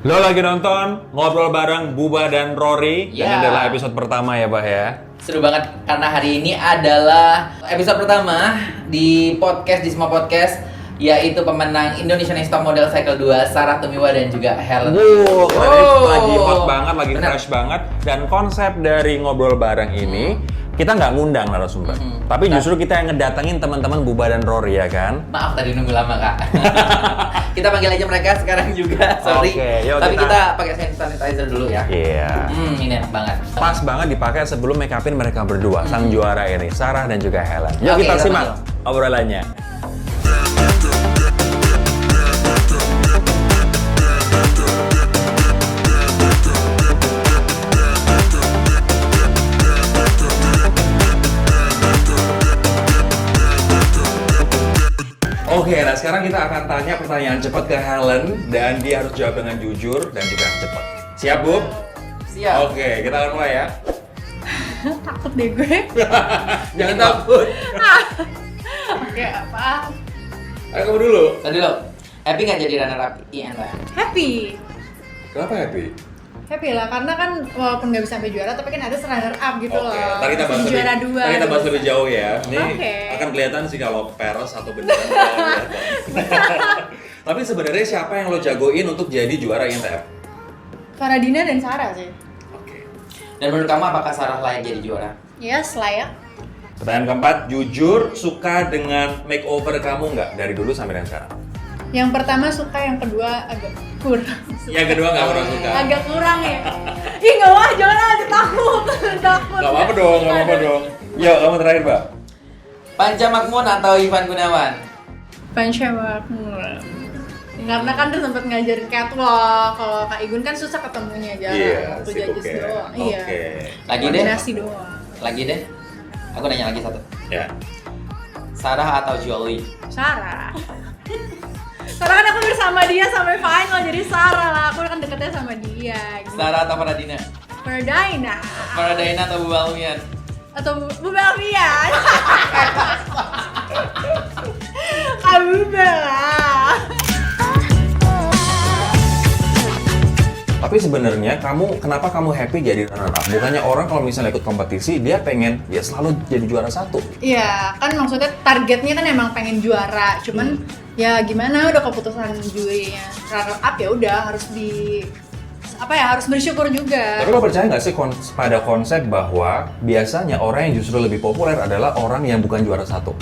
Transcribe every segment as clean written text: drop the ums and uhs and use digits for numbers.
Lo lagi nonton Ngobrol Bareng Buba dan Rory. Dan ini adalah episode pertama ya, Bah ya. Seru banget karena hari ini adalah episode pertama di semua podcast, yaitu pemenang Indonesian Next Top Model Cycle 2 Sarah Tumiwa dan juga Helen. Lagi hot banget, lagi fresh banget. Dan konsep dari Ngobrol Bareng ini kita nggak ngundang narasumber, tapi justru kita yang ngedatengin teman-teman Buba dan Rory ya kan. Maaf tadi nunggu lama kak. Kita panggil aja mereka sekarang juga, sorry. Oke, tapi kita pakai hand sanitizer dulu ya. Iya. Ini enak banget. Pas banget dipakai sebelum make upin mereka berdua, sang juara ini, Sarah dan juga Helen. Yuk Oke, kita kita simak obrolannya. Oke, nah sekarang kita akan tanya pertanyaan cepat ke Helen dan dia harus jawab dengan jujur dan juga cepat. Siap, Bu? Siap. Oke, kita akan mulai ya. Takut deh gue. Jangan takut. Oke, apa? Ayo kamu dulu. Tadi lo, happy nggak jadi runner up IN Mbak? Happy. Kenapa happy? Happy lah, karena kan walaupun nggak bisa sampai juara, tapi kan ada runner up gitu loh. Oke, tadi kita bahas Jadi juara lebih, dua. tadi kita bahas lebih jauh ya. Ini Oke. akan kelihatan sih kalau peres atau beneran. Tapi sebenarnya siapa yang lo jagoin untuk jadi juara INTF? Faradina dan Sarah sih. Oke. Dan menurut kamu apakah Sarah layak jadi juara? Ya, layak. Pertanyaan keempat, jujur suka dengan makeover kamu nggak dari dulu sampai dengan sekarang? Yang pertama suka, yang kedua agak kurang. Yang kedua nggak pernah suka. Agak kurang ya. Ih, nggak wah, jangan aja takut. Takut. Nggak apa-apa dong, nggak apa-apa dong. Yuk, kamu terakhir, Mbak. Panca Makmun atau Ivan Gunawan? Panca Makmun. Karena kan dia sempat ngajarin catwalk. Kalau Kak Igun kan susah ketemunya aja. Waktu sibuk judges ya. doang. Oke. Iya. Lagi deh. Koordinasi doang. Lagi deh. Aku nanya lagi satu. Ya. Sarah atau Jolie? Sarah. Sarah kan aku bersama dia sampai final, jadi Sarah lah. Aku kan deketnya sama dia. Gitu. Sarah atau Faradina? Faradina. Faradina atau Bu Balmian? Atau Bu Belvian. Kak Buba lah. Tapi sebenarnya kenapa kamu happy jadi runner up? Bukannya orang kalau misalnya ikut kompetisi dia pengen ya selalu jadi juara satu. Iya, kan maksudnya targetnya kan emang pengen juara. Cuman ya gimana udah keputusan jurinya runner up ya udah harus harus bersyukur juga. Tapi lo percaya nggak sih pada konsep bahwa biasanya orang yang justru lebih populer adalah orang yang bukan juara satu?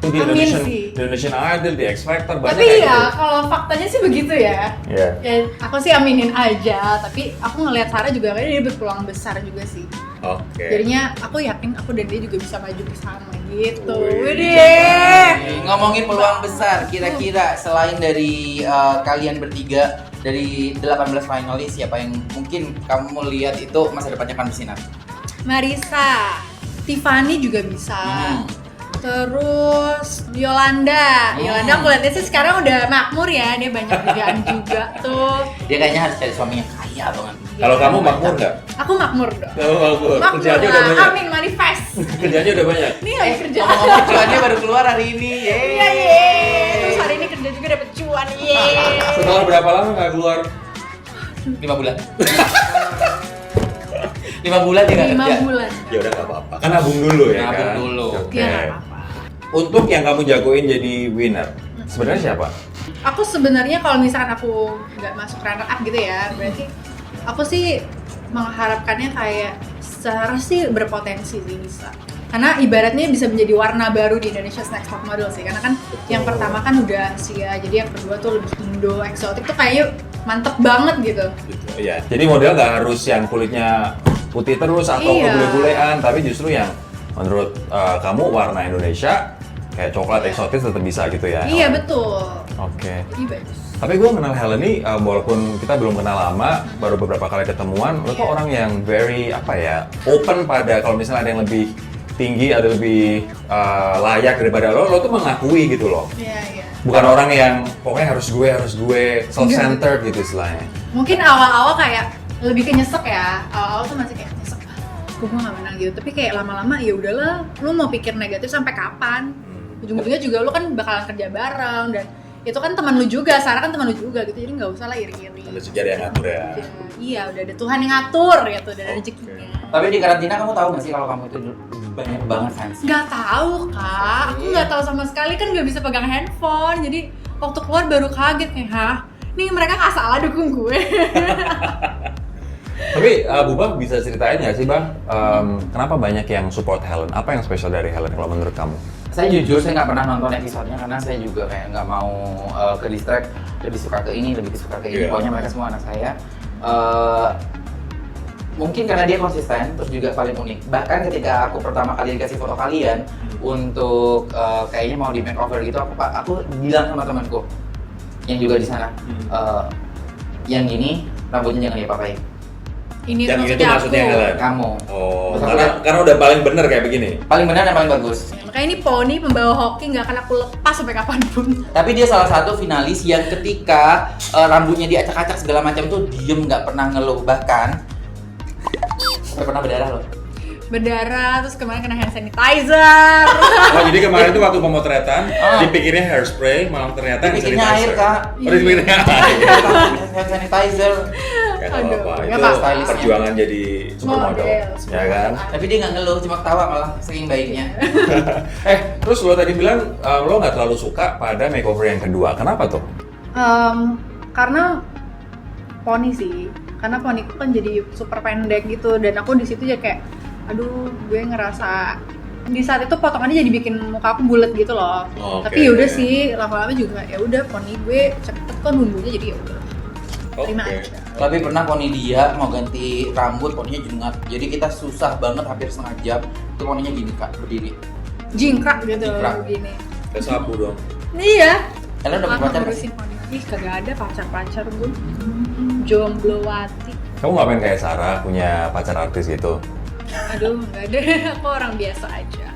Di Indonesian Idol, di X Factor, banyak tapi kayak ya gitu. kalau faktanya sih begitu ya. Iya. Ya aku sih aminin aja, tapi aku ngelihat Sarah juga kayaknya dia berpeluang besar juga sih. Oke. Jadinya aku yakin aku dan dia juga bisa maju bersama gitu. Wih. Widih. Ngomongin peluang besar, kira-kira selain dari kalian bertiga, dari 18 finalis, siapa yang mungkin kamu lihat itu masa depannya akan bersinar? Marisa, Tiffany juga bisa. Terus Yolanda aku lihatnya sih sekarang udah makmur ya, dia banyak kerjaan juga tuh. Dia kayaknya harus cari suami yang kaya banget. Kalau kamu makmur nggak? Aku makmur dong. Kamu makmur. Makmur Kerjaannya udah lah, banyak. amin manifest. Kerjanya udah banyak. Nih lagi kerja. Ngomong-ngomong cuannya baru keluar hari ini. Iya, iya. Terus hari ini kerja juga dapet cuan, yeay. Setelah berapa lama nggak keluar? 5 bulan. 5 bulan dia nggak 5 kerja. bulan. Ya udah nggak apa-apa. Kan nabung dulu ya Nabung kan. dulu. Oke. Iya, nggak apa-apa. Untuk yang kamu jagoin jadi winner, sebenarnya siapa? Aku sebenarnya kalau misalkan aku nggak masuk runner up gitu ya, berarti aku sih mengharapkannya kayak Sarah sih berpotensi sih bisa. Karena ibaratnya bisa menjadi warna baru di Indonesia's Next Top Model sih. Karena kan yang pertama kan udah Asia, jadi yang kedua tuh lebih Indo, eksotik tuh kayaknya mantep banget gitu. Iya. Jadi model nggak harus yang kulitnya putih terus atau Iya. kebule-bulean, tapi justru yang menurut kamu warna Indonesia kayak coklat eksotis tetap bisa gitu ya? Iya betul. Oke. Jadi bagus. Tapi gue kenal Helen nih, walaupun kita belum kenal lama, baru beberapa kali ketemuan, lo tuh orang yang very open pada kalau misalnya ada yang lebih tinggi, ada lebih layak daripada lo tuh mengakui gitu loh. Iya. Bukan orang yang pokoknya harus gue, self-centered gitu istilahnya. Mungkin awal-awal kayak lebih ke nyesek ya. Awal-awal tuh masih kayak nyesek. Gue nggak menang gitu. Tapi kayak lama-lama ya udahlah. Lu mau pikir negatif sampai kapan? Ujung-ujungnya juga lu kan bakalan kerja bareng dan itu kan teman lu juga, Sarah kan teman lu juga gitu, jadi nggak usah lah iri-iri. Ada sejarah yang ngatur ya. Iya, udah ada Tuhan yang ngatur gitu, udah ada rezekinya. Tapi di karantina kamu tahu nggak sih kalau kamu itu banyak banget fans? Nggak tahu kak, aku nggak tahu sama sekali kan nggak bisa pegang handphone, jadi waktu keluar baru kaget kayak hah, nih mereka nggak salah dukung gue. Tapi Bubah bisa ceritain nggak sih Bang, kenapa banyak yang support Helen? Apa yang spesial dari Helen kalau menurut kamu? Saya jujur saya nggak pernah nonton episodenya karena saya juga kayak nggak mau ke distract, lebih suka ke ini, lebih suka ke ini. Yeah. Pokoknya mereka semua anak saya. Mungkin karena dia konsisten, terus juga paling unik. Bahkan ketika aku pertama kali dikasih foto kalian untuk kayaknya mau di makeover gitu, aku bilang sama temanku yang juga di sana, yang gini rambutnya jangan diapa-apain. Ini Yang tuh itu maksudnya Helen? Kamu. Oh, Maksudnya- karena udah paling bener kayak begini. Paling benar dan paling bagus. Makanya ini poni pembawa hoki nggak akan aku lepas sampai kapanpun. Tapi dia salah satu finalis yang ketika rambutnya diacak-acak segala macam tuh diem nggak pernah ngeluh, bahkan sampai pernah berdarah loh. Berdarah, terus kemarin kena hand sanitizer. Oh, jadi kemarin tuh waktu pemotretan, Ah. dipikirnya hairspray, malah ternyata hand Dipikirnya air, sanitizer. Kak. Oh, dipikirnya air. Hand sanitizer. Gak Aduh, apa-apa, nggak itu apa-apa. perjuangan jadi supermodel, Model, ya kan? Tapi dia nggak ngeluh, cuma ketawa malah saking baiknya. Terus lo tadi bilang lo nggak terlalu suka pada makeover yang kedua, kenapa tuh? Karena poni sih, karena poniku kan jadi super pendek gitu, dan aku di situ ya kayak, aduh, gue ngerasa di saat itu potongannya jadi bikin muka aku bulat gitu loh. Oke. Tapi yaudah sih, lama-lama juga ya udah poni gue cepet kan numbuhnya, jadi ya udah terima Oke. aja. Tapi pernah poni dia mau ganti rambut, poninya jengat. Jadi kita susah banget, hampir setengah jam. Itu poninya gini Kak, berdiri. Jingkrak gitu Jingkrak. gini. Kayak sapu dong. Iya. Kalian udah Lama pacar nggak ngurusin sih? poni. Ih, kagak ada pacar-pacar gue. Jomblowati. Kamu nggak pengen kayak Sarah punya pacar artis gitu? Aduh, nggak ada. Aku orang biasa aja.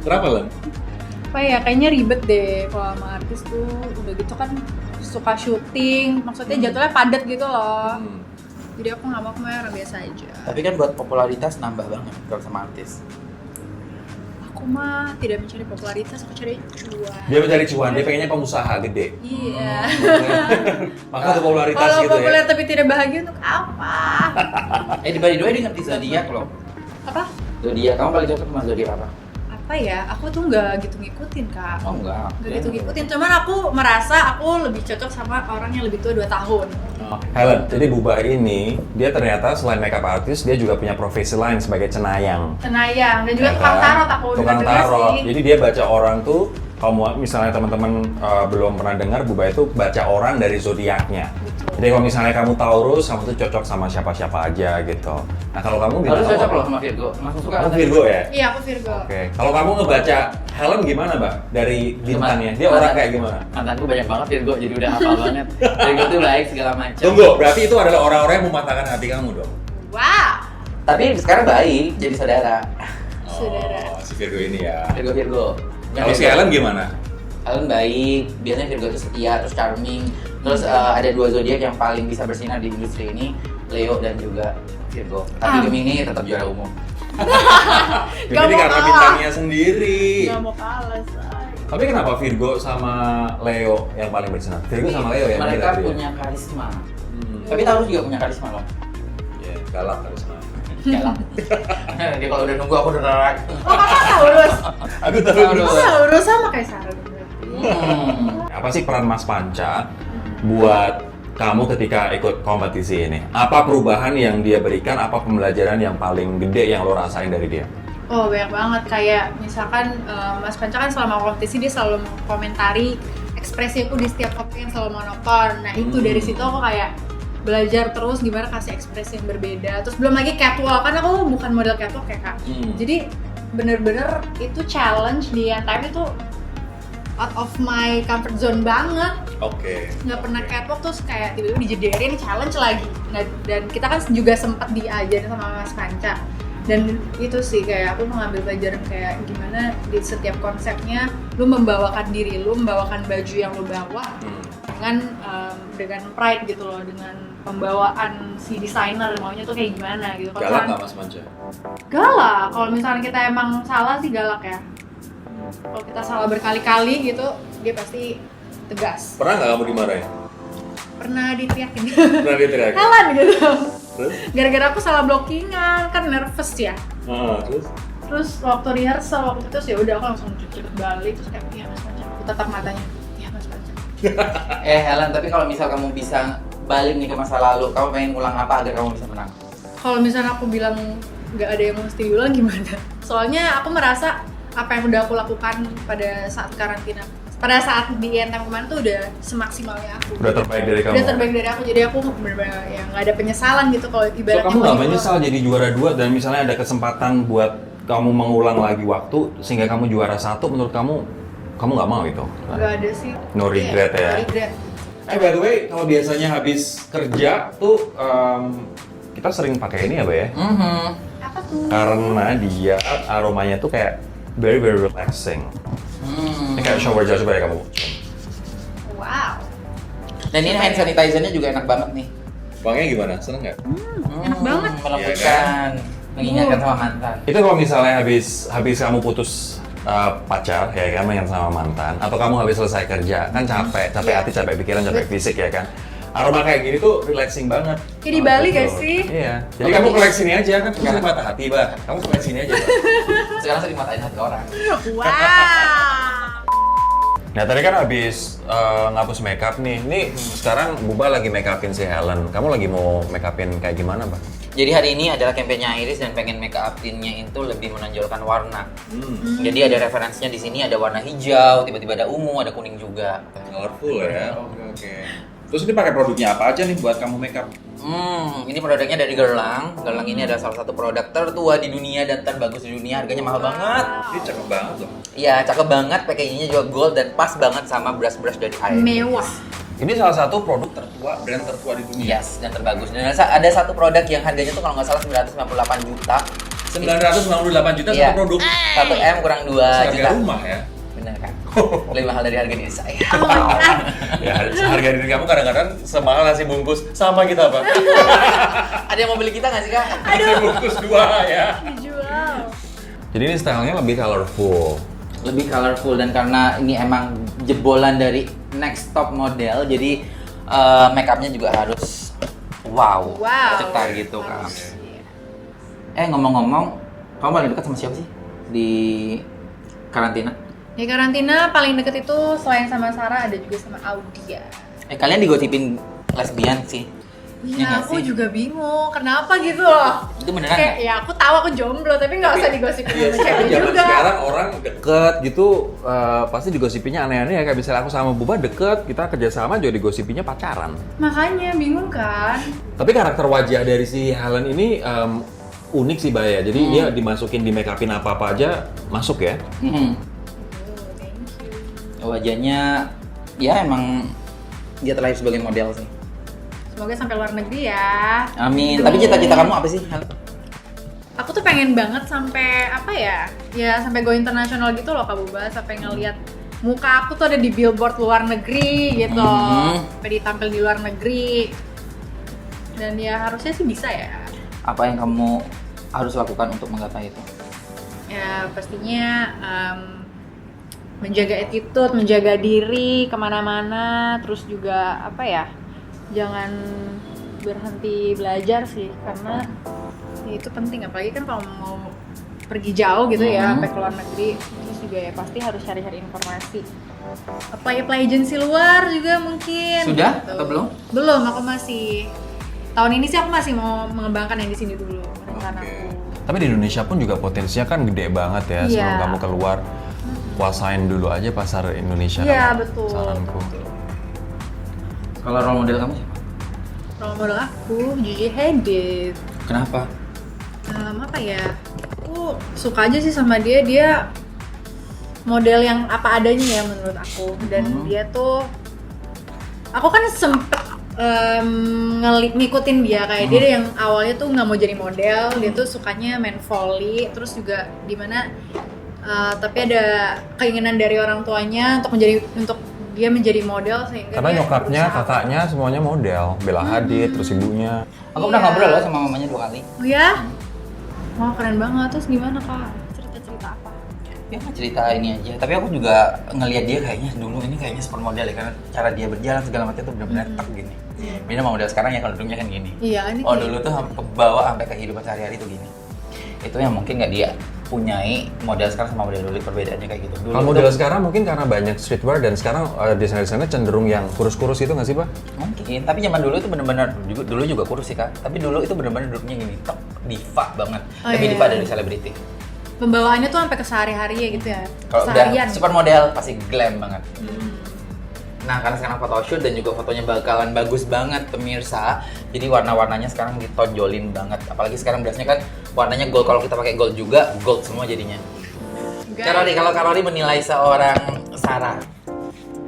Kenapa Len? Apa ya, kayaknya ribet deh kalau sama artis tuh. Udah gitu kan suka syuting, maksudnya jadwalnya padat gitu loh. Jadi aku nggak mau, aku orang biasa aja. Tapi kan buat popularitas nambah banget kalau sama artis. Aku mah tidak mencari popularitas, aku cari cuan. Dia mencari cuan, dia pengennya pengusaha gede. Iya. Maka untuk popularitas Kalau gitu populer ya. tapi tidak bahagia untuk apa? Di Bali Dua dia ngerti zodiak loh. Apa? Zodiak, kamu paling cocok sama zodiak apa? Apa ya? Aku tuh nggak gitu ngikutin kak. Oh enggak. Nggak gitu ngikutin. Cuman aku merasa aku lebih cocok sama orang yang lebih tua 2 tahun. Helen, jadi Bubah ini, dia ternyata selain makeup artist, dia juga punya profesi lain sebagai cenayang. Cenayang dan juga Ya tukang kan? tarot aku Tukang dengar tarot. sih. Jadi dia baca orang tuh, kalau misalnya teman-teman belum pernah dengar, Bubah itu baca orang dari zodiaknya. Betul. Jadi kalau misalnya kamu Taurus, kamu tuh cocok sama siapa-siapa aja gitu. Nah kalau kamu Harus gimana? cocok loh sama Virgo. Langsung suka. Kamu Virgo ya? Iya, aku Virgo. Oke. Kalau kamu ngebaca Helen gimana, Mbak? Dari bintangnya, dia orang kayak gimana? Mantanku banyak banget Virgo, jadi udah hafal banget. Virgo tuh baik segala macam. Tunggu, berarti itu adalah orang-orang yang mematahkan hati kamu dong? Wow. Tapi sekarang baik, jadi saudara. Saudara. Oh, si Virgo ini ya. Virgo. Kalau si Helen gimana? Helen baik, biasanya Virgo itu setia, terus charming. Terus ada 2 zodiak yang paling bisa bersinar di industri ini, Leo dan juga Virgo. Tapi Gemini tetap juara umum. Gak Ini mau karena kalah. bintangnya sendiri. Gak mau kalah, say. Tapi kenapa Virgo sama Leo yang paling bersinar? Virgo sama Leo yang Mereka paling bersinar? punya karisma. Tapi Taurus juga punya karisma loh. Ya, galak karisma. Galak. Dia kalau udah nunggu aku udah nerak. Oh, kakak Taurus. Aku Taurus. Oh, Taurus sama kayak Sarah berarti. Apa sih peran Mas Panca buat kamu ketika ikut kompetisi ini? Apa perubahan yang dia berikan? Apa pembelajaran yang paling gede yang lo rasain dari dia? Oh, banyak banget. Kayak misalkan Mas Panca kan selama kompetisi dia selalu komentari ekspresi aku di setiap kopi yang selalu monoton. Nah itu dari situ aku kayak belajar terus gimana kasih ekspresi yang berbeda. Terus belum lagi catwalk, kan aku bukan model catwalk ya kak. Jadi bener-bener itu challenge di time itu out of my comfort zone banget. Oke. Nggak pernah catwalk terus kayak tiba-tiba dijederin challenge lagi. Nah, dan kita kan juga sempat diajarin sama Mas Panca. Dan itu sih kayak aku mengambil pelajaran kayak gimana di setiap konsepnya lu membawakan diri lu, membawakan baju yang lu bawa dengan pride gitu loh, dengan pembawaan si desainer maunya tuh kayak gimana gitu. Kalau Galak misalnya- nggak Mas Panca? Galak. Kalau misalnya kita emang salah sih galak ya. Kalau kita salah berkali-kali gitu, dia pasti tegas. Pernah nggak kamu dimarahin? Pernah diteriakin. Pernah diteriakin? Helen gitu. Terus? Gara-gara aku salah blockingan, kan nervous ya. Terus? Terus waktu rehearsal waktu itu ya udah aku langsung cepet balik terus kayak ya Mas Panca, aku tatap matanya. Ya Mas Panca. Helen, tapi kalau misal kamu bisa balik nih ke masa lalu, kamu pengen ulang apa agar kamu bisa menang? Kalau misalnya aku bilang nggak ada yang mesti diulang gimana? Soalnya aku merasa apa yang udah aku lakukan pada saat karantina, pada saat di INTM kemarin tuh udah semaksimalnya aku. Udah terbaik dari kamu? Udah terbaik dari aku, jadi aku bener-bener ya nggak ada penyesalan gitu kalau So ibaratnya. kamu nggak menyesal jadi juara 2 dan misalnya ada kesempatan buat kamu mengulang lagi waktu sehingga kamu juara 1, menurut kamu nggak mau itu? Nggak ada sih. No regret ya? No regret. By the way, kalau biasanya habis kerja tuh kita sering pakai ini ya, Mbak ya? Apa tuh? Karena dia aromanya tuh kayak very very relaxing. Ini kayak shower gel, coba ya kamu. Wow. Dan ini hand sanitizer-nya juga enak banget nih. Wanginya gimana? Seneng nggak? Enak banget. Melembutkan, mengingatkan sama mantan. Itu kalau misalnya habis kamu putus pacar ya kan, main sama mantan, atau kamu habis selesai kerja kan capek hati, capek pikiran, capek fisik ya kan. Aroma kayak gini tuh relaxing banget. Kayak di Bali gak Betul. sih? Iya. Jadi kamu koleksi ini aja kan, kamu patah hati, Mbak. Kamu koleksi ini aja, Mbak. Sekarang sering matain hati orang. Wow. Nah tadi kan habis ngapus makeup nih. Ini sekarang Buba lagi makeupin si Helen. Kamu lagi mau makeupin kayak gimana, Mbak? Jadi hari ini adalah kampanye Iris dan pengen make up-innya itu lebih menonjolkan warna. Jadi ada referensinya di sini, ada warna hijau, tiba-tiba ada ungu, ada kuning juga. Colorful ya. Oke. Terus ini pakai produknya apa aja nih buat kamu makeup? Ini produknya dari Guerlain. Guerlain ini adalah salah satu produk tertua di dunia dan terbagus di dunia. Harganya mahal banget. Ini cakep banget loh. Iya, cakep banget. Packagingnya juga gold dan pas banget sama brush-brush dari Iris. Mewah. Ini salah satu produk tertua, brand tertua di dunia. Yes, dan terbagus. Dan ada satu produk yang harganya tuh kalau nggak salah 998 juta. 998 juta Iya. satu produk. 1 M kurang 2 Harga juta. rumah ya. Bener kan? Lebih mahal dari harga diri saya. Oh my god. Ya, harga diri kamu kadang-kadang semahal nasi bungkus sama kita, Pak. Ada yang mau beli kita nggak sih, Kak? Nasi bungkus 2 ya. Dijual. Jadi ini stylenya lebih colorful. Lebih colorful dan karena ini emang jebolan dari next top model, jadi makeupnya juga harus wow, Wow. cetar gitu kan. Ngomong-ngomong, kamu paling dekat sama siapa sih di karantina? Di karantina paling deket itu selain sama Sarah ada juga sama Audia. Kalian digosipin lesbian sih? Iya Iya, nggak aku sih? juga bingung. Kenapa gitu loh? Itu beneran Kayak nggak? ya aku tahu aku jomblo, tapi nggak usah digosipin sama cewek Zaman juga. sekarang orang deket gitu pasti digosipinnya aneh-aneh ya. Kayak misalnya aku sama Buba deket, kita kerjasama juga digosipinnya pacaran. Makanya bingung kan? Tapi karakter wajah dari si Helen ini unik sih, Mbak ya. Jadi dia dimasukin di make upin apa-apa aja masuk ya. Mhm. Oh, thank you. Wajahnya ya emang dia terlahir sebagai model sih. Semoga sampai luar negeri ya. Amin. Tapi cita-cita kamu apa sih? Aku tuh pengen banget sampai apa ya? Ya sampai go internasional gitu loh Kak Buba, sampai ngelihat muka aku tuh ada di billboard luar negeri gitu. Sampai ditampil di luar negeri. Dan ya harusnya sih bisa ya. Apa yang kamu harus lakukan untuk menggapai itu? Ya pastinya menjaga attitude, menjaga diri kemana-mana, terus juga apa ya, jangan berhenti belajar sih, karena ya itu penting, apalagi kan kalau mau pergi jauh gitu ya, sampai ke luar negeri, terus juga ya pasti harus cari-cari informasi, apply agensi luar juga mungkin. Sudah gitu. atau belum? Belum, aku masih tahun ini sih aku masih mau mengembangkan yang di sini dulu rencanaku. Tapi di Indonesia pun juga potensinya kan gede banget ya. Iya. Sebelum kamu keluar, kuasain dulu aja pasar Indonesia. Iya, kalau betul. Saranku. Kalau role model kamu siapa? Role model aku Gigi Hadid. Kenapa? Apa ya? Aku suka aja sih sama dia. Dia model yang apa adanya ya menurut aku. Dan dia tuh, aku kan sempet ngikutin dia kayak dia yang awalnya tuh nggak mau jadi model, dia tuh sukanya main volley, terus juga dimana tapi ada keinginan dari orang tuanya untuk dia menjadi model sehingga Karena dia nyokapnya, berusaha. kakaknya semuanya model. Bella Hadid, terus ibunya. Aku pernah Iya. ngobrol loh sama mamanya 2 kali. Oh ya? Wah keren banget, terus gimana kak? Cerita-cerita apa? Ya cerita ini aja, tapi aku juga ngelihat dia kayaknya dulu ini kayaknya supermodel ya, karena cara dia berjalan segala macam tuh benar-benar tek gini. Beda sama model sekarang ya, kalau dulunya kan gini. Iya, ini Oh kayak- dulu tuh ke bawah sampai kehidupan sehari-hari tuh gini. Itu yang mungkin nggak dia punyai, model sekarang sama model dulu perbedaannya kayak gitu. Dulu Kalau tuh- model sekarang mungkin karena banyak streetwear dan sekarang desainer-desainer cenderung yang kurus-kurus itu nggak sih, Pak? mungkin, tapi zaman dulu itu benar-benar dulu juga kurus sih Kak. Tapi dulu itu benar-benar duduknya gini, tek, diva banget. Oh, Tapi iya. diva dari selebriti. Pembawaannya tuh sampai ke sehari-hari ya gitu ya. Kalau Seharian. udah supermodel pasti glam banget. Nah, karena sekarang photoshoot dan juga fotonya bakalan bagus banget pemirsa. Jadi warna-warnanya sekarang ditonjolin banget. Apalagi sekarang biasanya kan warnanya gold. Kalau kita pakai gold juga, gold semua jadinya. Guys. Karori, kalau Karori menilai seorang Sarah.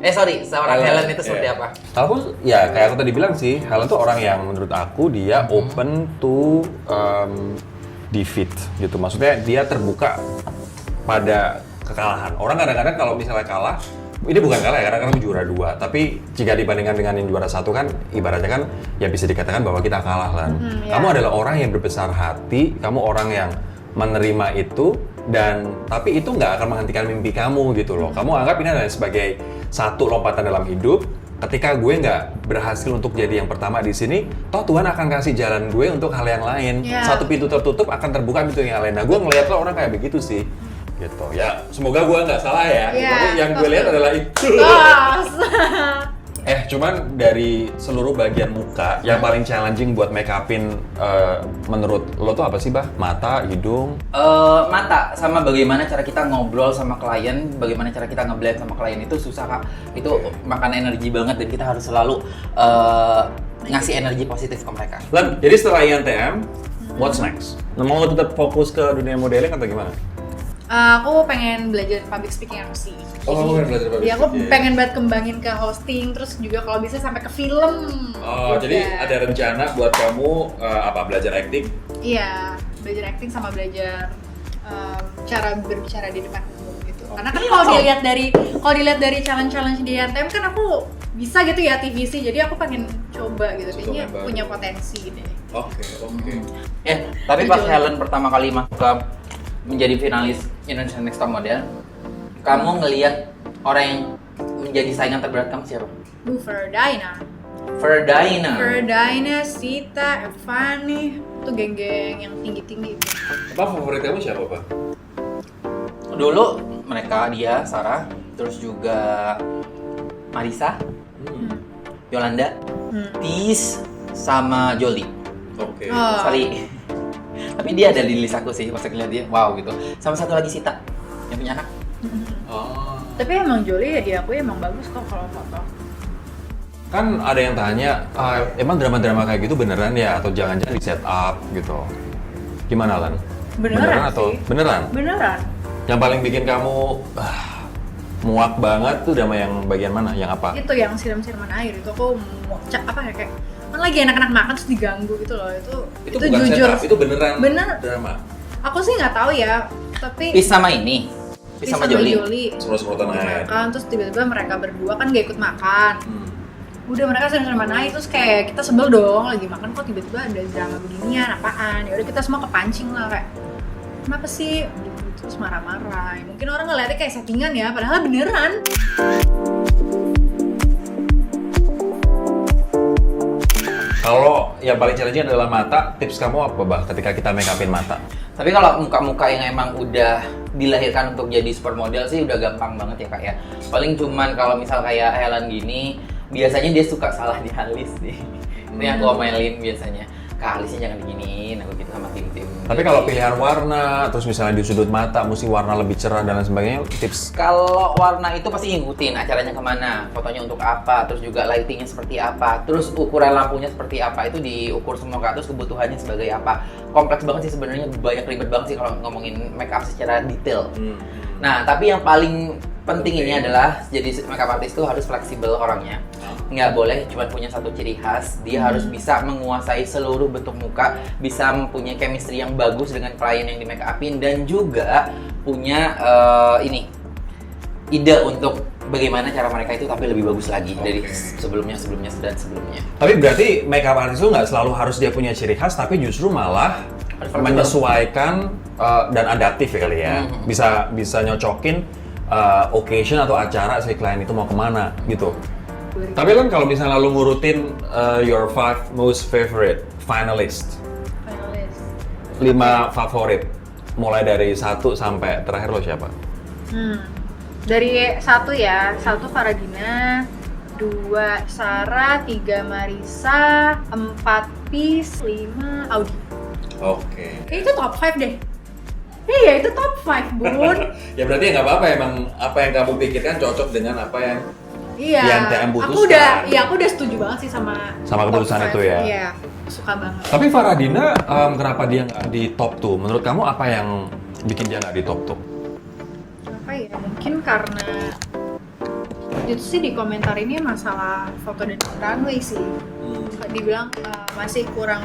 Seorang Helen itu seperti Iya. apa? Aku ya kayak aku tadi bilang sih, Helen tuh orang yang menurut aku dia open to defeat gitu. Maksudnya dia terbuka pada kekalahan. Orang kadang-kadang kalau misalnya kalah, ini bukan kalah ya, karena kamu juara 2. Tapi jika dibandingkan dengan yang juara 1 kan, ibaratnya kan ya bisa dikatakan bahwa kita kalah kan. ya. Kamu adalah orang yang berbesar hati, kamu orang yang menerima itu, dan tapi itu nggak akan menghentikan mimpi kamu gitu loh. Kamu anggap ini adalah sebagai satu lompatan dalam hidup. Ketika gue nggak berhasil untuk jadi yang pertama di sini, toh Tuhan akan kasih jalan gue untuk hal yang lain. Yeah. Satu pintu tertutup akan terbuka pintu yang lain. Nah, gue ngeliat lo orang kayak begitu sih, gitu. Ya, semoga gue nggak salah ya. Yeah, Tapi yang gue lihat adalah itu. Tos. Cuman dari seluruh bagian muka, yang paling challenging buat make upin menurut lo tuh apa sih, Bah? Mata, hidung? Mata sama bagaimana cara kita ngobrol sama klien, bagaimana cara kita ngeblend sama klien itu susah Kak. Itu makan energi banget dan kita harus selalu ngasih energi positif ke mereka. Lan, jadi setelah INTM, what's next? Mau tetap fokus ke dunia modeling atau gimana? Aku pengen belajar public speaking aku sih. Oh, kamu pengen belajar public Iya, aku speaking. pengen banget kembangin ke hosting, terus juga kalau bisa sampai ke film. Oh, Gitu. jadi ada rencana buat kamu belajar acting? Iya, belajar acting sama belajar cara berbicara di depan umum gitu. Oh. Karena kan kalau dilihat dari challenge-challenge di NTM kan aku bisa gitu ya TVC, jadi aku pengen coba gitu. Kayaknya Coba. punya potensi deh. Oke. Tapi pas Tujuan. Helen pertama kali masuk ke menjadi finalis Indonesian Next Top Model, kamu ngelihat orang yang menjadi saingan terberat kamu siapa? Bu Ferdaina, Ferdaina. Sita, Evani, itu geng-geng yang tinggi-tinggi itu. Apa favorit kamu siapa, Pak? Dulu mereka, dia, Sarah, terus juga Marisa, Yolanda, Tis, sama Jolie. Oke. Oh. Sorry. Tapi dia ada di list aku sih, pas ngeliat dia, wow gitu. Sama satu lagi Sita, yang punya anak. Oh. Tapi emang Jolie ya diakui emang bagus kok kalau foto. Kan ada yang tanya, emang drama-drama kayak gitu beneran ya atau jangan-jangan di set up gitu? Gimana, Lan? Beneran atau sih. beneran? Beneran. Yang paling bikin kamu muak banget tuh drama yang bagian mana? Yang apa? Itu yang siram-siraman air itu aku kayak kan lagi anak-anak makan terus diganggu gitu loh. Itu bukan jujur. set up, itu beneran Bener. drama. Aku sih nggak tahu ya, tapi Pis sama ini, Pis sama Jolie. Semprot-semprotan air. makan terus tiba-tiba mereka berdua kan gak ikut makan. Udah mereka siram-siraman air terus kayak kita sebel dong lagi makan kok tiba-tiba ada drama beginian apaan. Ya udah kita semua kepancing lah kayak kenapa sih? Terus marah-marah. Ya, mungkin orang ngeliatnya kayak settingan ya, padahal beneran. Kalau yang paling challenging adalah mata, tips kamu apa, Bah, ketika kita make upin mata? Tapi kalau muka-muka yang emang udah dilahirkan untuk jadi supermodel sih udah gampang banget ya Kak ya. Paling cuman kalau misal kayak Helen gini, biasanya dia suka salah di alis sih. Itu yang aku omelin biasanya. Kak, alisnya jangan diginiin, aku gitu sama tim-tim. Tapi kalau pilihan warna, terus misalnya di sudut mata mesti warna lebih cerah dan lain sebagainya, tips Kalau warna itu pasti ngikutin acaranya kemana, fotonya untuk apa, terus juga lightingnya seperti apa, terus ukuran lampunya seperti apa, itu diukur semua Kak, terus kebutuhannya sebagai apa. Kompleks banget sih sebenarnya, banyak ribet banget sih kalau ngomongin make up secara detail. Nah, tapi yang paling penting ini adalah jadi makeup artist itu harus fleksibel orangnya. Nggak boleh cuma punya satu ciri khas, dia harus bisa menguasai seluruh bentuk muka, bisa mempunyai chemistry yang bagus dengan klien yang di make upin, dan juga punya ide untuk bagaimana cara mereka itu tapi lebih bagus lagi dari sebelumnya. Tapi berarti makeup artist itu nggak selalu harus dia punya ciri khas, tapi justru malah menyesuaikan dan adaptif ya kali ya. Bisa nyocokin occasion atau acara si klien itu mau kemana gitu. Tapi kan kalau misalnya lu ngurutin your 5 most favorite finalist, 5 favorit, mulai dari 1 sampai terakhir lo siapa? Dari 1 ya, 1 Faradina, 2 Sarah, 3 Marisa, 4 Peace, 5 Audi. Oke. Itu top 5 deh. Iya, itu top 5, Bun. Ya berarti nggak apa-apa, emang apa yang kamu pikirkan cocok dengan apa yang Iya. yang TM putuskan. Aku udah setuju banget sih sama keputusan top itu 5. ya. Iya, suka banget. Tapi Faradina, kenapa dia nggak di top 2? Menurut kamu apa yang bikin dia nggak di top 2? Apa ya? Mungkin karena itu sih di komentar ini masalah foto dan runway sih. Dibilang masih kurang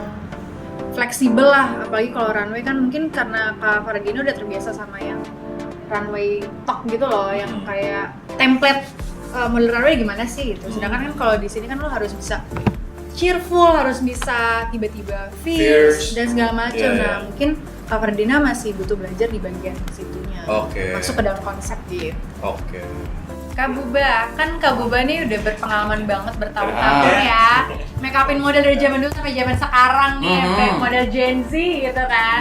fleksibel lah, apalagi kalau runway kan mungkin karena Kak Faradina udah terbiasa sama yang runway talk gitu loh, yang kayak template model runway gimana sih gitu. Sedangkan kan kalau di sini kan lo harus bisa cheerful, harus bisa tiba-tiba fierce dan segala macam. Yeah, Nah, yeah. mungkin Kak Ferdina masih butuh belajar di bagian situnya. Oke. Masuk ke dalam konsep gitu. Oke. Kak Buba, kan Kak Buba nih udah berpengalaman banget bertahun-tahun ya. Make upin model dari zaman dulu sampai zaman sekarang nih, sampai model Gen Z gitu kan.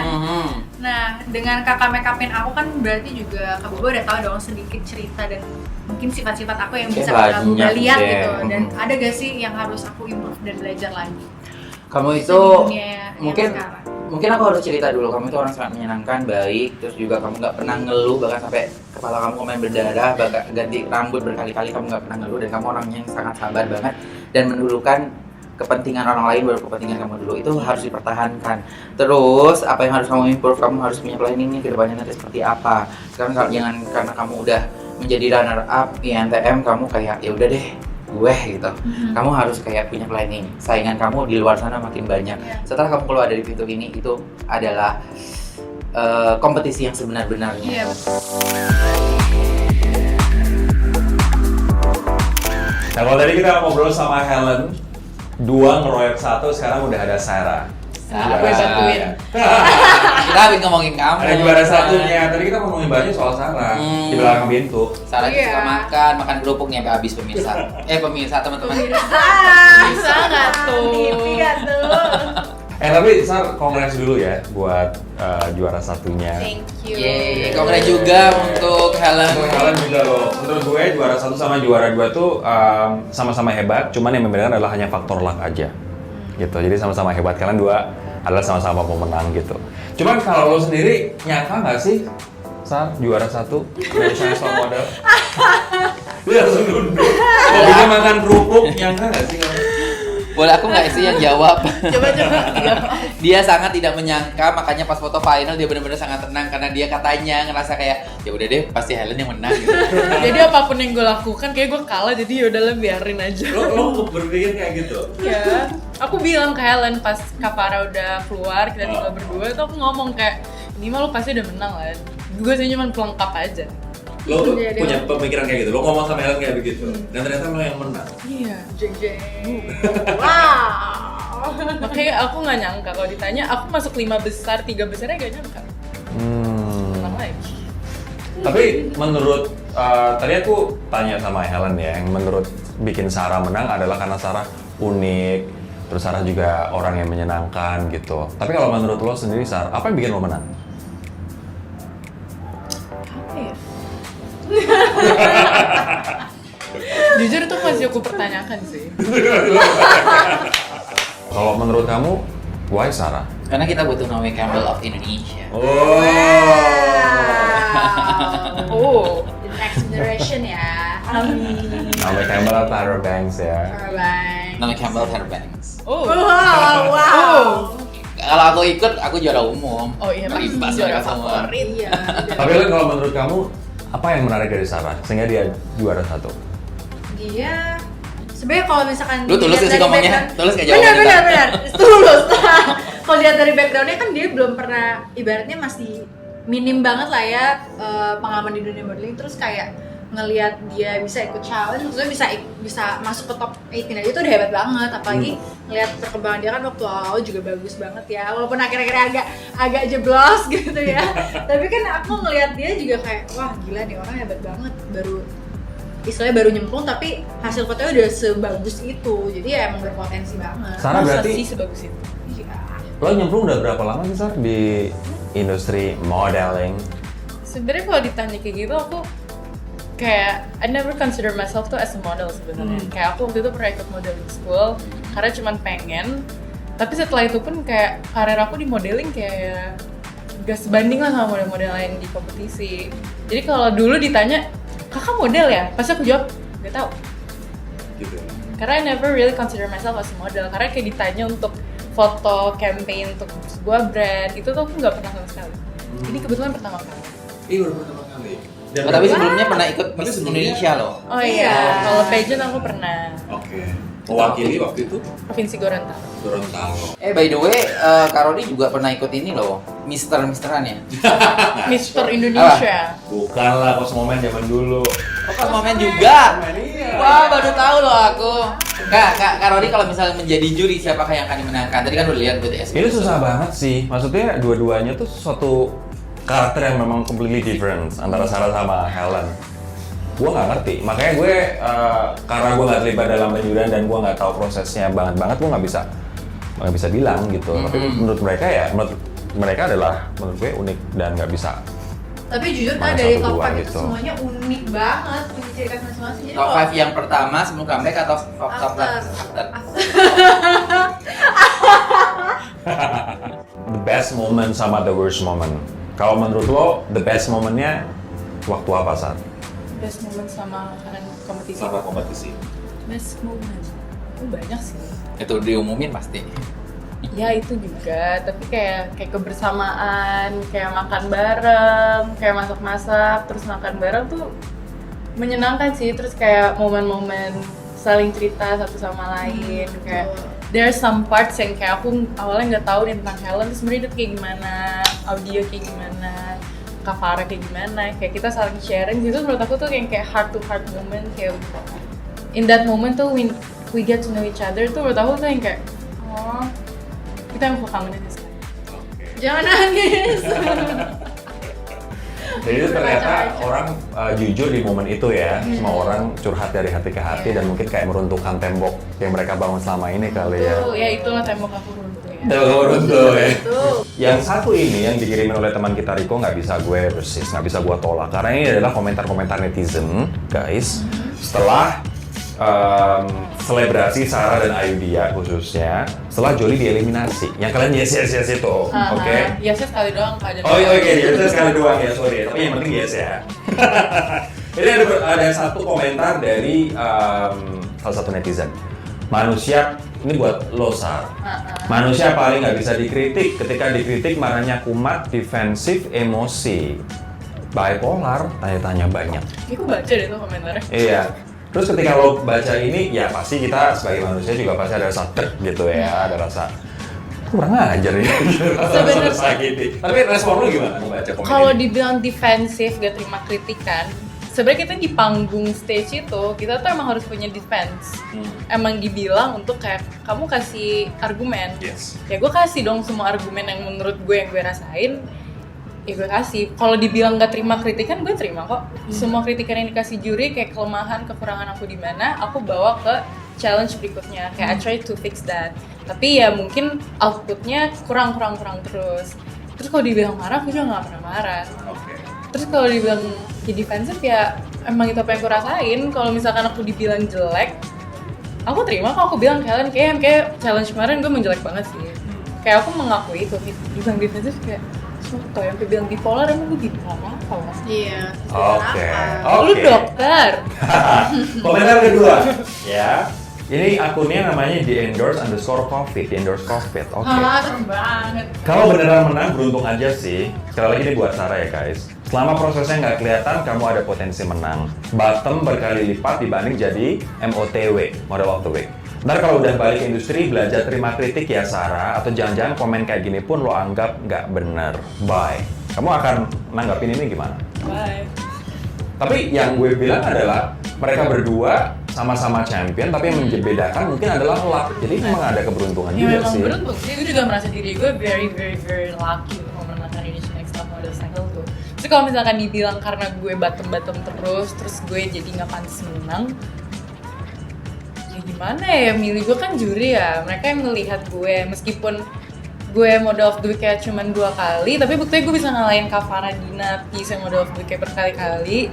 Nah, dengan kakak make upin aku kan berarti juga Kak Buba udah tahu dong sedikit cerita dan mungkin sifat-sifat aku yang bisa Kak Buba lihat deh. gitu. Dan ada gak sih yang harus aku improve dan belajar lagi? Kamu Di itu dunia yang mungkin sekarang. mungkin aku harus cerita dulu. Kamu itu orang sangat menyenangkan, baik, terus juga kamu nggak pernah ngeluh, bahkan sampai kepala kamu kemarin berdarah, bahkan ganti rambut berkali-kali kamu nggak pernah ngeluh, dan kamu orang yang sangat sabar banget dan mendulukan kepentingan orang lain baru kepentingan kamu dulu. Itu harus dipertahankan. Terus apa yang harus kamu improve, kamu harus punya plan ini ke depannya nanti seperti apa. Sekarang jangan karena kamu udah menjadi runner up INTM kamu kayak ya udah deh gue gitu. Kamu harus kayak punya planning. Saingan kamu di luar sana makin banyak. Setelah kamu keluar dari pintu ini, itu adalah kompetisi yang sebenar-benarnya. Iya. Nah kalau tadi kita ngobrol sama Helen, 2 ngeroyok 1, sekarang udah ada Sarah. Sarah. Gue bantuin. Kita habis ngomongin kamu. Ada juara satunya. Tadi kita ngomongin banyak soal Sarah di belakang pintu. Sarah Iya. suka makan kerupuk nih sampai habis pemirsa. Pemirsa teman-teman. Bisa nggak tuh? Bisa tuh. Tapi Sar, congrats dulu ya buat juara satunya. Thank you. Yeay, congrats juga untuk Helen. Untuk Helen juga loh. Menurut gue juara 1 sama juara 2 tuh sama-sama hebat, cuman yang membedakan adalah hanya faktor luck aja. Gitu. Jadi sama-sama hebat, kalian 2 adalah sama-sama pemenang gitu. Cuman kalau lo sendiri nyangka nggak sih Sar juara 1 dari Science Top Model? Lu langsung nunduk. Hobinya makan kerupuk, nyangka nggak sih kamu? Boleh aku nggak sih yang jawab? Coba. Dia sangat tidak menyangka, makanya pas foto final dia benar-benar sangat tenang karena dia katanya ngerasa kayak ya udah deh pasti Helen yang menang gitu. Jadi apapun yang gue lakukan kayak gue kalah, jadi yaudahlah biarin aja. Lo berpikir kayak gitu? Ya, aku bilang ke Helen pas Kapara udah keluar, kita tinggal berdua, tuh aku ngomong kayak ini mah lo pasti udah menang lah. Gue sih cuma pelengkap aja. Lo Iya, punya pemikiran kayak gitu, lo ngomong sama Helen kayak begitu, dan ternyata lo yang menang. Iya. JJ. Wow. Makanya aku nggak nyangka kalau ditanya aku masuk 5 besar, 3 besarnya gak nyangka. Menang lagi. Tapi menurut tadi aku tanya sama Helen ya, yang menurut bikin Sarah menang adalah karena Sarah unik, terus Sarah juga orang yang menyenangkan gitu. Tapi kalau menurut lo sendiri Sarah, apa yang bikin lo menang? Apa ya? Jujur itu masih aku pertanyakan sih. Kalau menurut kamu, why Sarah? Karena kita butuh Naomi Campbell of Indonesia. Oh. Oh. The next generation ya. Naomi Campbell atau Tyra Banks ya. Bye. Naomi Campbell Fairbanks. Oh. Wow. Kalau aku ikut, aku juara umum. Oh iya, pasti Bebas juara mereka semua. favorit. Iya. Tapi Len, kalau menurut kamu, apa yang menarik dari Sarah sehingga dia juara 1? Dia sebenarnya kalau misalkan Lu tulus dilihat sih dari ngomongnya? background- Tulus nggak jawabannya? Benar. Tulus. Kalau lihat dari backgroundnya kan dia belum pernah, ibaratnya masih minim banget lah ya pengalaman di dunia modeling. Terus kayak ngelihat dia bisa ikut challenge, maksudnya bisa masuk ke top 18 aja itu udah hebat banget. Apalagi ngelihat perkembangan dia kan waktu awal juga bagus banget ya, walaupun akhir-akhirnya agak jeblos gitu ya. Tapi kan aku ngelihat dia juga kayak wah gila nih orang hebat banget, istilahnya baru nyemplung tapi hasil fotonya udah sebagus itu, jadi ya emang berpotensi banget. Sarah Masa berarti sih sebagus itu? Iya. lo nyemplung udah berapa lama sih Sar di industri modeling? Sebenarnya kalau ditanya kayak gitu aku kayak I never consider myself tuh as a model sebenarnya. Kayak aku waktu itu pernah ikut modeling school karena cuman pengen. Tapi setelah itu pun kayak karir aku di modeling kayak gak sebanding lah sama model-model lain di kompetisi. Jadi kalau dulu ditanya, kakak model ya? Pasti aku jawab, gak tau. Gitu. Karena I never really consider myself as a model. Karena kayak ditanya untuk foto campaign untuk sebuah brand, itu tuh aku gak pernah sama sekali. Ini kebetulan pertama kali. Iya baru pertama kali. Oh, tapi sebelumnya pernah ikut Miss sebelumnya- Indonesia loh. Oh iya, kalau pageant aku pernah. Oke. Mewakili waktu itu Provinsi Gorontalo. Gorontalo. By the way, Kak Rodi juga pernah ikut ini loh, Misteran ya? Mister Indonesia. Bukan lah, Cosmoman zaman dulu. Oh, Kak Momen juga? Iya. Wah, baru tahu loh aku. Kak Rodi kalau misalnya menjadi juri, siapakah yang akan dimenangkan? Tadi kan udah lihat BTS. Ini susah banget sih. Maksudnya dua-duanya tuh suatu karakter yang memang completely different antara Sarah sama Helen. Gue nggak ngerti, makanya gue karena gue nggak terlibat dalam penjuruan dan gue nggak tahu prosesnya banget, gue nggak bisa bilang gitu. Tapi menurut mereka adalah menurut gue unik dan nggak bisa. Tapi jujur Mana dari satu top dua 5 itu gitu. semuanya unik banget, punya ciri khas masing-masing. Jadi Top kalau 5 yang pertama sebelum comeback atau top After. The best moment sama the worst moment. Kalau menurut lo, the best momentnya waktu apa saat? Best moment sama makanan kompetisi. kompetisi. Best moment. Itu banyak sih. Itu diumumin pasti. Ya itu juga, tapi kayak kebersamaan, kayak makan bareng, kayak masak-masak, terus makan bareng tuh menyenangkan sih. Terus kayak momen-momen saling cerita satu sama lain, kayak there are some parts yang kayak aku awalnya nggak tahu nih tentang Helen, terus sebenarnya itu kayak gimana, audio kayak gimana, Kak Farah kayak gimana, kayak kita saling sharing gitu. Menurut aku tuh kayak heart to heart moment, kayak in that moment tuh we get to know each other tuh menurut aku tuh yang kayak oh kita yang kangenin sekarang. jangan nangis. Jadi itu ternyata orang jujur di momen itu ya, semua orang curhat dari hati ke hati dan mungkin kayak meruntuhkan tembok yang mereka bangun selama ini kali ya. Tuh, ya itulah tembok aku runtuh ya. Tembok runtuh ya. Tuh. Yang satu ini yang dikirimin oleh teman kita Riko nggak bisa gue resist, nggak bisa gue tolak karena ini adalah komentar-komentar netizen, guys. Setelah selebrasi Sarah dan Ayudhya khususnya, setelah Jolie dieliminasi, yang kalian yes itu, oke? Ya saya sekali doang Kak. Oh iya, oke, itu sekali doang ya, sorry. Tapi yang penting yes ya. Ini ada satu komentar dari salah satu netizen. Manusia, ini buat lo Sar. Manusia paling nggak bisa dikritik. Ketika dikritik marahnya kumat, defensif, emosi. Bipolar, tanya-tanya banyak. Ini aku baca deh tuh komentarnya. Iya. Terus ketika lo baca ini, ya pasti kita sebagai manusia juga pasti ada rasa gitu ya, ada rasa kurang ajar ya. Sebenarnya Sakiti. Tapi respon lo gimana membaca komen kalau ini? dibilang defensif gak terima kritikan, sebenarnya kita di panggung stage itu kita tuh emang harus punya defense. Emang dibilang untuk kayak kamu kasih argumen. Yes. Ya gue kasih dong semua argumen yang menurut gue yang gue rasain. Ya gue kasih. Kalau dibilang gak terima kritikan, gue terima kok. Semua kritikan yang dikasih juri kayak kelemahan, kekurangan aku di mana, aku bawa ke challenge berikutnya. Kayak I try to fix that. Tapi ya mungkin outputnya kurang terus. Terus kalau dibilang marah, aku juga gak pernah marah. Oke. Terus kalau dibilang jadi defensif ya emang itu apa yang aku rasain. Kalau misalkan aku dibilang jelek, aku terima kok. Aku bilang kalian kayak challenge kemarin gue menjelek banget sih. Kayak aku mengakui itu. Dibilang defensif kayak sumpah yang bilang bipolar emang gue bipolar apa mas? Iya. Oke. Lu dokter. Komentar kedua, ya. Ini akunnya namanya @endorse_covid, @endorse_covid. Oke. Serem banget. Kalau beneran menang, beruntung aja sih. Sekali lagi ini buat Sarah ya guys. Selama prosesnya nggak kelihatan, kamu ada potensi menang. Bottom berkali lipat dibanding jadi MOTW, model walk the way. Ntar kalau udah balik industri, belajar terima kritik ya Sarah. Atau jangan-jangan komen kayak gini pun lo anggap nggak bener. Bye. Kamu akan nanggapin ini gimana? Bye. Tapi yang gue bilang adalah mereka berdua sama-sama champion, tapi yang membedakan mungkin adalah luck. Jadi memang ada keberuntungan Ya juga memang sih. beruntung sih, gue juga merasa diri gue very lucky memenangkan Indonesia Next Top Model Cycle tuh. Tapi kalau misalkan dibilang karena gue bottom terus gue jadi nggak pantas menang, ya gimana ya, milih gue kan juri ya, mereka yang melihat gue meskipun gue model of the week kayak cuma 2 kali, tapi buktinya gue bisa ngalahin Kavara Dinati yang model of the week kayak berkali-kali.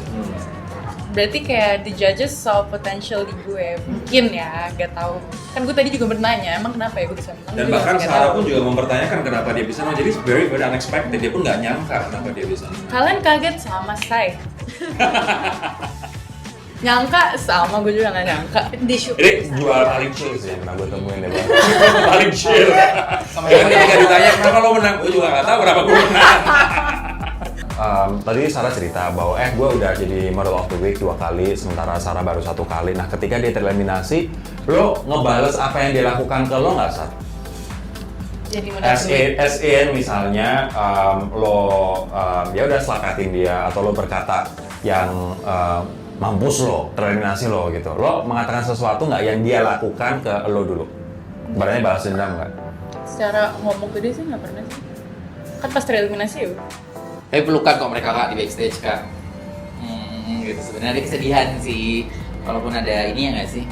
Berarti kayak the judges saw potential di gue, mungkin ya, gak tahu. Kan gue tadi juga bertanya, emang kenapa ya gue bisa menang? Dan Gue bahkan juga nggak Sarah tahu. pun juga mempertanyakan kenapa dia bisa menang. Jadi very unexpected, dia pun nggak nyangka kenapa dia bisa menang. Kalian kaget sama saya. Nyangka sama, gue juga gak nyangka. Di shoot. Ini jual paling chill sih yang pernah gue temuin ya bang. Paling chill. Sama Karena ketika ditanya kenapa lo menang, gue juga nggak tahu kenapa gue menang. Tadi Sarah cerita bahwa gue udah jadi model of the week 2 kali, sementara Sarah baru 1 kali. Nah ketika dia tereliminasi, lo ngebales apa yang dia lakukan ke lo nggak, Sar? Jadi model of the week. As in misalnya lo ya udah selakatin dia atau lo berkata yang mampus lo, tereliminasi lo gitu. Lo mengatakan sesuatu nggak yang dia lakukan ke lo dulu? Barangnya balas dendam nggak? Secara ngomong ke dia sih gak pernah sih. Kan pas tereliminasi ya. Tapi pelukan kok mereka Kak di backstage Kak. Gitu sebenarnya ada kesedihan sih. Walaupun ada ini ya nggak sih?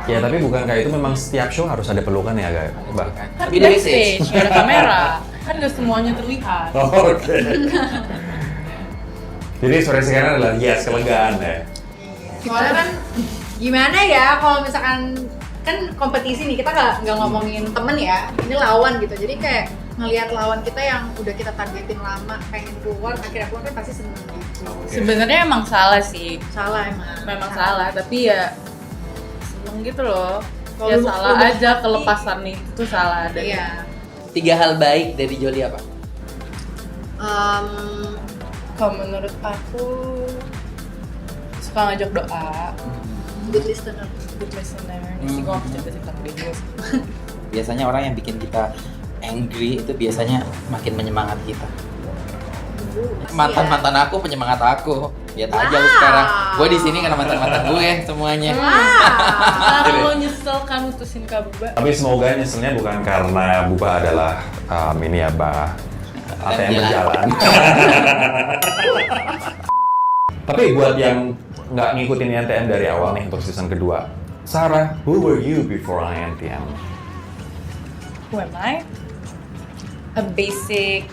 Ya tapi bukan kayak itu memang setiap show harus ada pelukan ya guys? Bah. Kan Tapi di backstage. gak ada kamera. Kan gak semuanya terlihat. Oke. Jadi ekspresi kalian adalah yes, kelegaan ya. Soalnya kan gimana ya kalau misalkan kan kompetisi nih, kita nggak ngomongin temen ya, ini lawan gitu. Jadi kayak ngelihat lawan kita yang udah kita targetin lama pengen keluar, akhirnya keluar kan pasti seneng gitu. Sebenarnya emang salah sih. Salah emang. Memang salah, tapi ya seneng gitu loh. Kalau Ya lu- salah lu- aja, kelepasan itu salah. Dan Iya. 3 hal baik dari Jolie apa? kalau menurut aku suka ngajak doa, Good listener. good listener. Sih gue nggak cerita cerita ke dia sih. Biasanya orang yang bikin kita angry itu biasanya makin menyemangati kita. Mantan-mantan aku penyemangat aku. Lihat aja lu Wow. sekarang. Gue di sini karena mantan-mantan gue semuanya. Sekarang lo nyesel kan mutusin Kak Buba. Tapi semoga nyeselnya bukan karena Buba adalah ini ya bah apa yang berjalan. Tapi buat yang nggak ngikutin INTM dari awal nih untuk season kedua, Sarah, who were you before INTM? Who am I? A basic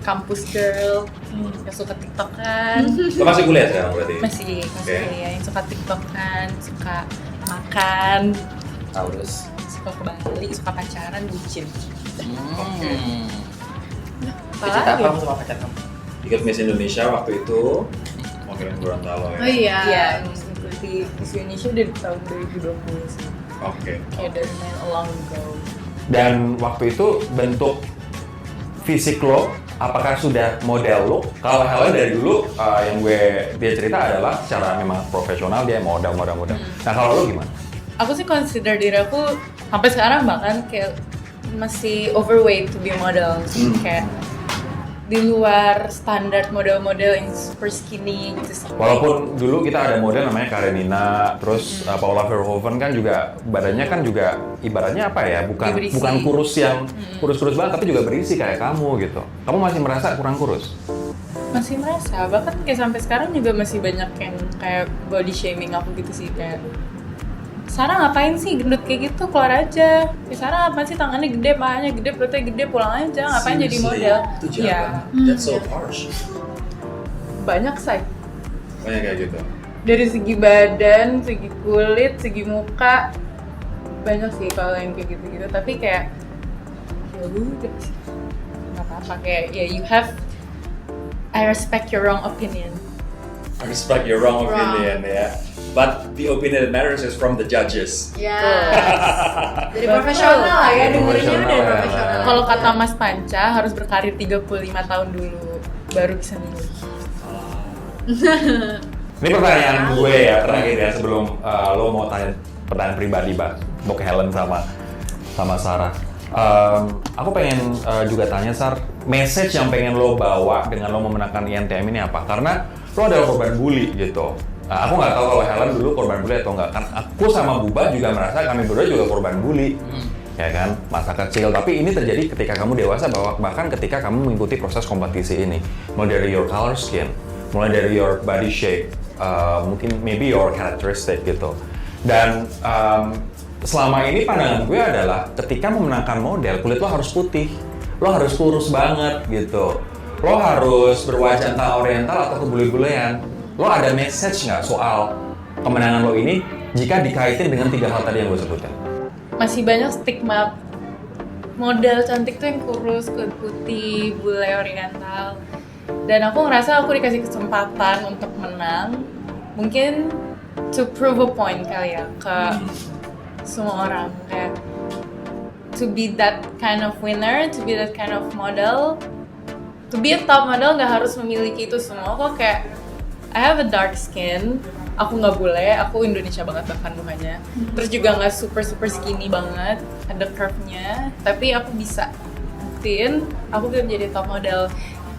campus girl yang suka tiktokan. Lo masih kuliah sekarang berarti? masih Oke. kuliah, yang suka tiktokan, suka makan, Taurus. suka ke Bali, suka pacaran, bucin. Cerita apa kamu sama pacar kamu? Ikut Miss Indonesia waktu itu, mau kirim Gorontalo ya? Oh iya. Iya, mengikuti Miss Indonesia dari tahun 2020 sih. Oke. Kayak dari main long ago. Dan waktu itu bentuk fisik lo, apakah sudah model lo? Kalau Helen dari dulu yang dia cerita adalah secara memang profesional dia model. Nah kalau lo gimana? Aku sih consider diri aku sampai sekarang bahkan kayak masih overweight to be a model. Kayak di luar standar model-model yang super skinny gitu sih. Walaupun dulu kita ada model namanya Karenina, terus Paula Verhoeven kan juga badannya kan juga ibaratnya apa ya, bukan Berisi. bukan kurus yang kurus-kurus banget, tapi juga berisi kayak kamu gitu. Kamu masih merasa kurang kurus? Masih merasa, bahkan kayak sampai sekarang juga masih banyak yang kayak body shaming aku gitu sih, kayak Sarah ngapain sih gendut kayak gitu, keluar aja. Ya Sarah ngapain sih tangannya gede, pahanya gede, perutnya gede, pulang aja, ngapain jadi model. Iya, That's so harsh. banyak say. Banyak kayak gitu. Dari segi badan, segi kulit, segi muka, banyak sih kalau yang kayak gitu-gitu. Tapi kayak ya udah sih, nggak apa-apa. Kayak ya you have, I respect your wrong opinion. I respect your wrong opinion ya. But the opinion that matters is from the judges. Ya. Dari Betul. profesional lah ya, Dari dengerinnya profesional dari ya. profesional. Kalau kata Mas Panca harus berkarir 35 tahun dulu baru bisa milih. Ini pertanyaan gue ya terakhir ya sebelum lo mau tanya pertanyaan pribadi untuk Helen sama Sarah. Aku pengen juga tanya Sar, message yang pengen lo bawa dengan lo memenangkan INTM ini apa? Karena lo adalah korban bully gitu. Nah, aku nggak tahu kalau Helen dulu korban bully atau nggak, kan aku sama Buba juga merasa kami berdua juga korban bully. Ya kan, masa kecil, tapi ini terjadi ketika kamu dewasa, bahkan ketika kamu mengikuti proses kompetisi ini. Mulai dari your color skin, mulai dari your body shape, mungkin maybe your characteristic gitu. Dan selama ini pandangan gue adalah ketika memenangkan model, kulit lo harus putih, lo harus kurus banget gitu, lo harus berwajah entah oriental atau kebule-bulean. Lo ada message nggak soal kemenangan lo ini jika dikaitin dengan 3 hal tadi yang gue sebutkan? Masih banyak stigma model cantik tuh yang kurus, kulit putih, bule oriental. Dan aku ngerasa aku dikasih kesempatan untuk menang, mungkin to prove a point kali ya ke semua orang, kayak to be that kind of winner, to be that kind of model, to be a top model nggak harus memiliki itu semua. Kok kayak I have a dark skin, aku nggak bule, aku Indonesia banget bahkan mukanya, terus juga nggak super skinny banget, ada curve-nya, tapi aku bisa buktiin aku bisa menjadi top model.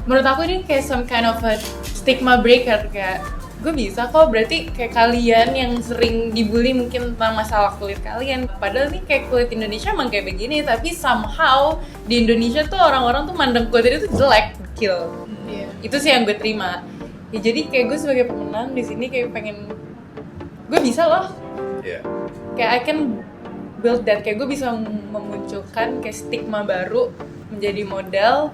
Menurut aku ini kayak some kind of a stigma breaker, kayak gue bisa kok, berarti kayak kalian yang sering dibully mungkin tentang masalah kulit kalian, padahal nih kayak kulit Indonesia emang kayak begini, tapi somehow di Indonesia tuh orang-orang tuh mandang kulit itu jelek, kill. Itu sih yang gue terima. Ya jadi kayak gue sebagai pemenang di sini kayak pengen, gue bisa loh. Kayak I can build that, kayak gue bisa memunculkan kayak stigma baru menjadi model,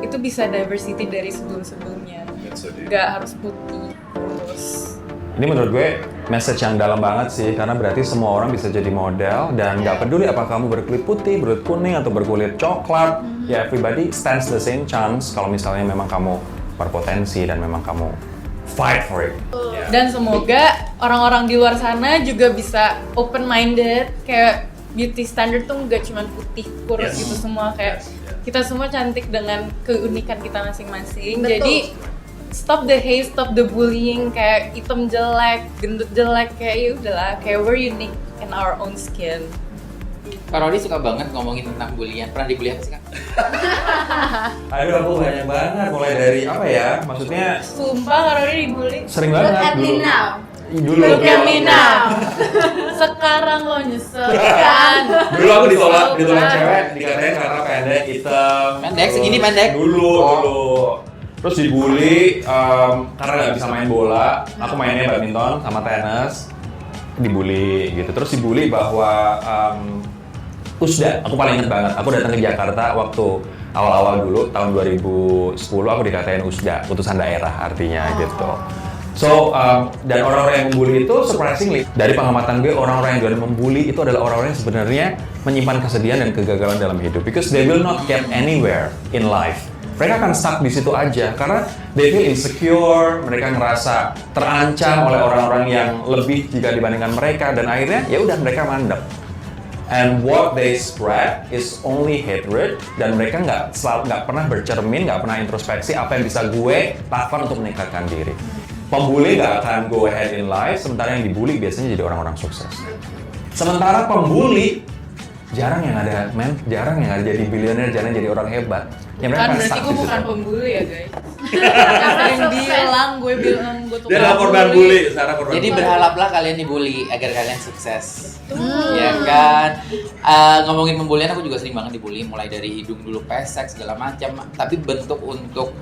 itu bisa diversity dari sebelum-sebelumnya. Gak harus putih, terus. Ini menurut gue message yang dalam banget sih, karena berarti semua orang bisa jadi model dan nggak peduli apakah kamu berkulit putih, berkulit kuning, atau berkulit coklat, ya everybody stands the same chance kalau misalnya memang kamu berpotensi dan memang kamu fight for it. Dan semoga orang-orang di luar sana juga bisa open-minded, kayak beauty standard tuh nggak cuma putih, kurus gitu semua, kayak kita semua cantik dengan keunikan kita masing-masing. Betul. Jadi stop the hate, stop the bullying, kayak hitam jelek, gendut jelek, kayak ya udahlah, kayak we're unique in our own skin. Kak Rodi suka banget ngomongin tentang bulian. Pernah dibully apa sih, Kak? Aduh, aku banyak banget, mulai dari apa ya, maksudnya Sumpah kalau dia dibully. sering banget Look at me dulu. now. Dulu. Look at me now. Sekarang lo nyesel kan? Dulu aku ditolak cewek, dikatain karena pendek, hitam. Pendek, segini pendek? Dulu. Terus dibully karena nggak bisa main bola. Aku mainnya badminton sama tenis. Dibully gitu. Terus dibully bahwa Usda, aku paling inget banget. Aku datang ke Jakarta waktu awal-awal dulu, tahun 2010 aku dikatain Usda, utusan daerah artinya gitu. So, dan orang-orang yang membuli itu surprisingly, dari pengamatan gue, orang-orang yang doyan membuli itu adalah orang-orang yang sebenarnya menyimpan kesedihan dan kegagalan dalam hidup. Because they will not get anywhere in life. Mereka akan stuck di situ aja, karena they feel insecure, mereka ngerasa terancam oleh orang-orang yang lebih jika dibandingkan mereka, dan akhirnya ya udah mereka mandek. And what they spread is only hatred, dan mereka nggak pernah bercermin, nggak pernah introspeksi apa yang bisa gue lakukan untuk meningkatkan diri. Pembuli nggak akan go ahead in life, sementara yang dibully biasanya jadi orang-orang sukses. Sementara pembuli jarang yang ada jadi billionaire, jarang jadi orang hebat. Ya mereka Kan akan berarti stuck gue di situ. bukan pembuli ya guys. Karena yang gue bilang gue tuh Dia adalah korban bully, Sarah korban Jadi bully. berharaplah kalian dibully agar kalian sukses. Ya kan? Ngomongin pembulian, aku juga sering banget dibully, mulai dari hidung dulu pesek segala macam. Tapi bentuk untuk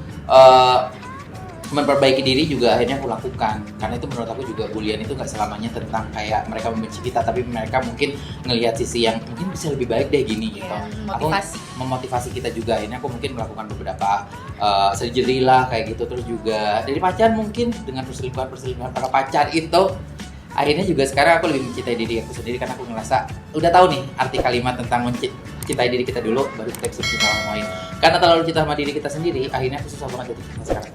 memperbaiki diri juga akhirnya aku lakukan, karena itu menurut aku juga bulian itu nggak selamanya tentang kayak mereka membenci kita, tapi mereka mungkin ngelihat sisi yang mungkin bisa lebih baik deh gini gitu. Motivasi. Aku memotivasi kita juga, akhirnya aku mungkin melakukan beberapa surgery lah kayak gitu. Terus juga dari pacar, mungkin dengan perselingkuhan para pacar itu akhirnya juga sekarang aku lebih mencintai diri aku sendiri, karena aku ngerasa udah tahu nih arti kalimat tentang mencintai diri kita dulu, baru kita bisa cinta orang lain. Karena terlalu cinta sama diri kita sendiri, akhirnya aku susah banget jatuh cinta sekarang.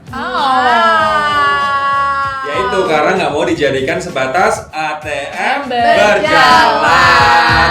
Ya itu karena nggak mau dijadikan sebatas ATM berjalan. berjalan.